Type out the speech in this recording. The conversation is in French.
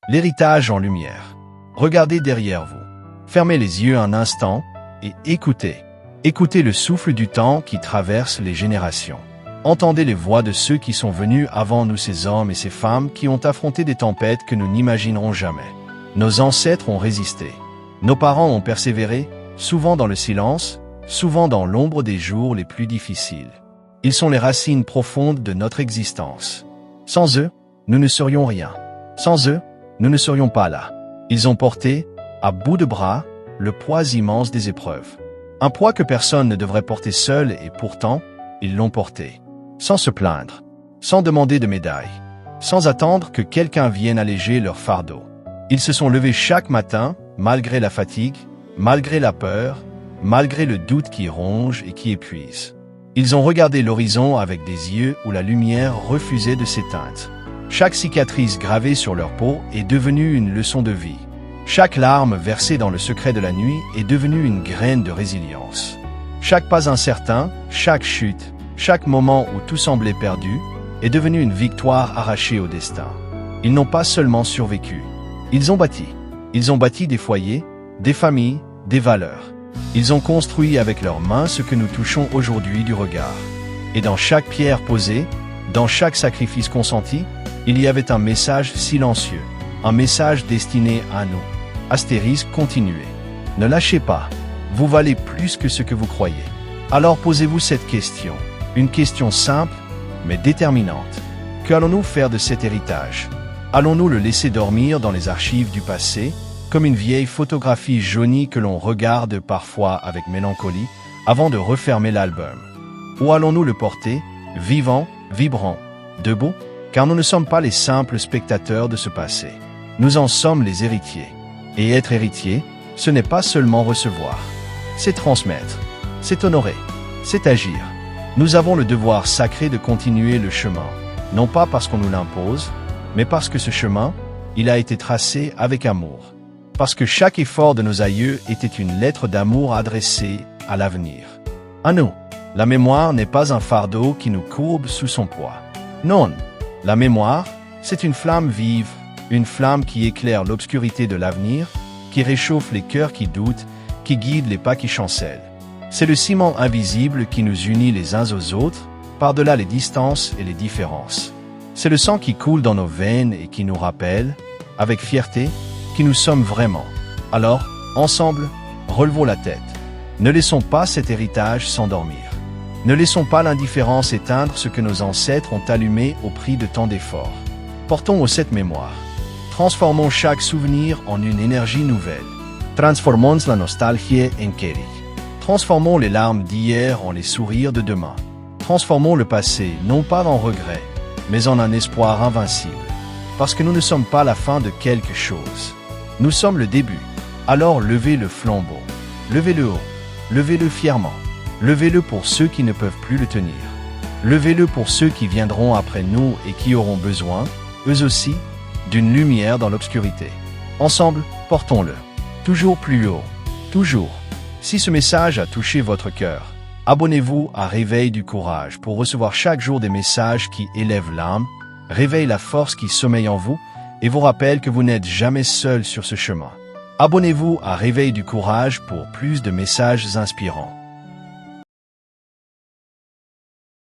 L'héritage en lumière. Regardez derrière vous. Fermez les yeux un instant et écoutez. Écoutez le souffle du temps qui traverse les générations. Entendez les voix de ceux qui sont venus avant nous, ces hommes et ces femmes qui ont affronté des tempêtes que nous n'imaginerons jamais. Nos ancêtres ont résisté. Nos parents ont persévéré, souvent dans le silence, souvent dans l'ombre des jours les plus difficiles. Ils sont les racines profondes de notre existence. Sans eux, nous ne serions rien. Sans eux, nous ne serions pas là. Ils ont porté, à bout de bras, le poids immense des épreuves. Un poids que personne ne devrait porter seul et pourtant, ils l'ont porté. Sans se plaindre, sans demander de médaille, sans attendre que quelqu'un vienne alléger leur fardeau. Ils se sont levés chaque matin, malgré la fatigue, malgré la peur, malgré le doute qui ronge et qui épuise. Ils ont regardé l'horizon avec des yeux où la lumière refusait de s'éteindre. Chaque cicatrice gravée sur leur peau est devenue une leçon de vie. Chaque larme versée dans le secret de la nuit est devenue une graine de résilience. Chaque pas incertain, chaque chute, chaque moment où tout semblait perdu, est devenu une victoire arrachée au destin. Ils n'ont pas seulement survécu. Ils ont bâti. Ils ont bâti des foyers, des familles, des valeurs. Ils ont construit avec leurs mains ce que nous touchons aujourd'hui du regard. Et dans chaque pierre posée, dans chaque sacrifice consenti, il y avait un message silencieux, un message destiné à nous. Astérisque, continuez. Ne lâchez pas. Vous valez plus que ce que vous croyez. Alors posez-vous cette question. Une question simple, mais déterminante. Qu'allons-nous faire de cet héritage? Allons-nous le laisser dormir dans les archives du passé, comme une vieille photographie jaunie que l'on regarde parfois avec mélancolie, avant de refermer l'album? Ou allons-nous le porter, vivant, vibrant, debout, car nous ne sommes pas les simples spectateurs de ce passé. Nous en sommes les héritiers. Et être héritier, ce n'est pas seulement recevoir. C'est transmettre, c'est honorer, c'est agir. Nous avons le devoir sacré de continuer le chemin, non pas parce qu'on nous l'impose, mais parce que ce chemin, il a été tracé avec amour. Parce que chaque effort de nos aïeux était une lettre d'amour adressée à l'avenir. À nous, la mémoire n'est pas un fardeau qui nous courbe sous son poids. Non, la mémoire, c'est une flamme vive, une flamme qui éclaire l'obscurité de l'avenir, qui réchauffe les cœurs qui doutent, qui guide les pas qui chancellent. C'est le ciment invisible qui nous unit les uns aux autres, par-delà les distances et les différences. C'est le sang qui coule dans nos veines et qui nous rappelle, avec fierté, qui nous sommes vraiment. Alors, ensemble, relevons la tête. Ne laissons pas cet héritage s'endormir. Ne laissons pas l'indifférence éteindre ce que nos ancêtres ont allumé au prix de tant d'efforts. Portons haut cette mémoire. Transformons chaque souvenir en une énergie nouvelle. Transformons la nostalgie en kérigme. Transformons les larmes d'hier en les sourires de demain. Transformons le passé non pas en regret, mais en un espoir invincible. Parce que nous ne sommes pas la fin de quelque chose. Nous sommes le début. Alors levez le flambeau. Levez-le haut. Levez-le fièrement. Levez-le pour ceux qui ne peuvent plus le tenir. Levez-le pour ceux qui viendront après nous et qui auront besoin, eux aussi, d'une lumière dans l'obscurité. Ensemble, portons-le. Toujours plus haut. Toujours. Si ce message a touché votre cœur, abonnez-vous à Réveil du Courage pour recevoir chaque jour des messages qui élèvent l'âme, réveillent la force qui sommeille en vous et vous rappellent que vous n'êtes jamais seul sur ce chemin. Abonnez-vous à Réveil du Courage pour plus de messages inspirants.